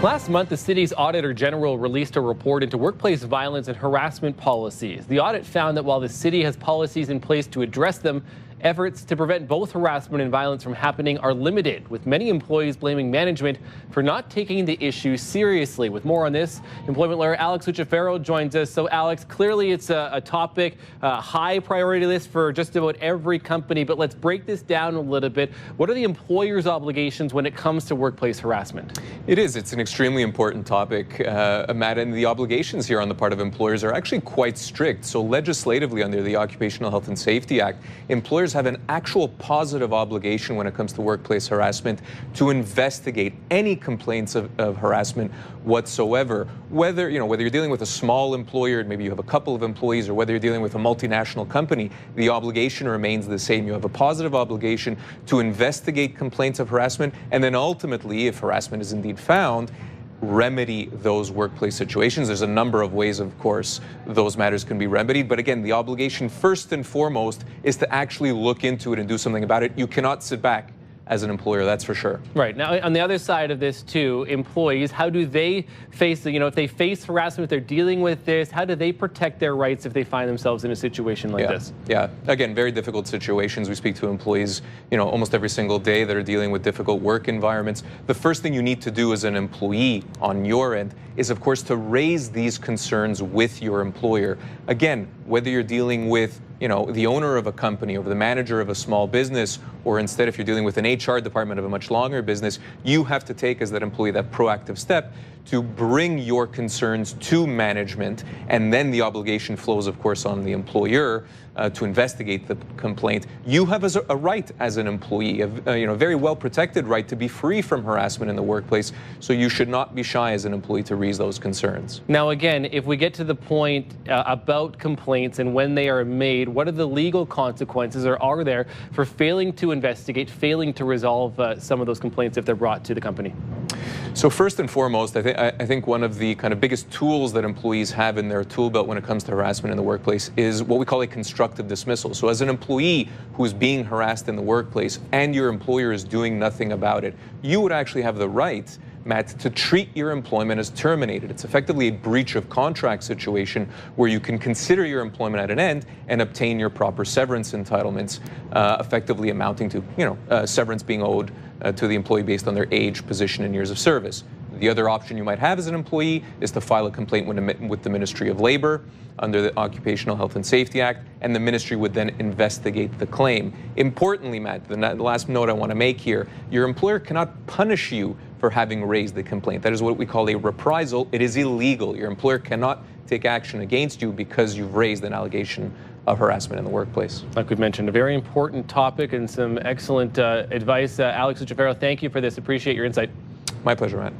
Last month, the city's Auditor General released a report into workplace violence and harassment policies. The audit found that while the city has policies in place to address them, efforts to prevent both harassment and violence from happening are limited, with many employees blaming management for not taking the issue seriously. With more on this, employment lawyer Alex Lucifero joins us. So, Alex, clearly it's a topic, high priority list for just about every company, but let's break this down a little bit. What are the employer's obligations when it comes to workplace harassment? It is. It's an extremely important topic, Matt, and the obligations here on the part of employers are actually quite strict. So legislatively, under the Occupational Health and Safety Act, employers have an actual positive obligation when it comes to workplace harassment to investigate any complaints of harassment whatsoever. Whether you're dealing with a small employer and maybe you have a couple of employees, or whether you're dealing with a multinational company, the obligation remains the same. You have a positive obligation to investigate complaints of harassment, and then ultimately, if harassment is indeed found, remedy those workplace situations. There's a number of ways, of course, those matters can be remedied. But again, the obligation first and foremost is to actually look into it and do something about it. You cannot sit back as an employer, that's for sure. Right. Now, on the other side of this too, employees, how do they face, if they face harassment, if they're dealing with this, how do they protect their rights if they find themselves in a situation like this? Yeah, again, very difficult situations. We speak to employees, almost every single day that are dealing with difficult work environments. The first thing you need to do as an employee on your end is, of course, to raise these concerns with your employer. Again, whether you're dealing with the owner of a company or the manager of a small business, or instead if you're dealing with an HR department of a much longer business, you have to take as that employee that proactive step to bring your concerns to management, and then the obligation flows, of course, on the employer to investigate the complaint. You have a right as an employee, a very well protected right to be free from harassment in the workplace, so you should not be shy as an employee to raise those concerns. Now again, if we get to the point about complaints and when they are made, what are the legal consequences, or are there, for failing to investigate, failing to resolve some of those complaints if they're brought to the company? So first and foremost, I think one of the kind of biggest tools that employees have in their tool belt when it comes to harassment in the workplace is what we call a constructive dismissal. So as an employee who's being harassed in the workplace and your employer is doing nothing about it, you would actually have the right, Matt, to treat your employment as terminated. It's effectively a breach of contract situation where you can consider your employment at an end and obtain your proper severance entitlements, effectively amounting to, severance being owed to the employee based on their age, position, and years of service. The other option you might have as an employee is to file a complaint with the Ministry of Labor under the Occupational Health and Safety Act, and the ministry would then investigate the claim. Importantly, Matt, the last note I want to make here, your employer cannot punish you for having raised the complaint. That is what we call a reprisal. It is illegal. Your employer cannot take action against you because you've raised an allegation of harassment in the workplace. Like we've mentioned, a very important topic and some excellent advice. Alex Lucifero, thank you for this. Appreciate your insight. My pleasure, Matt.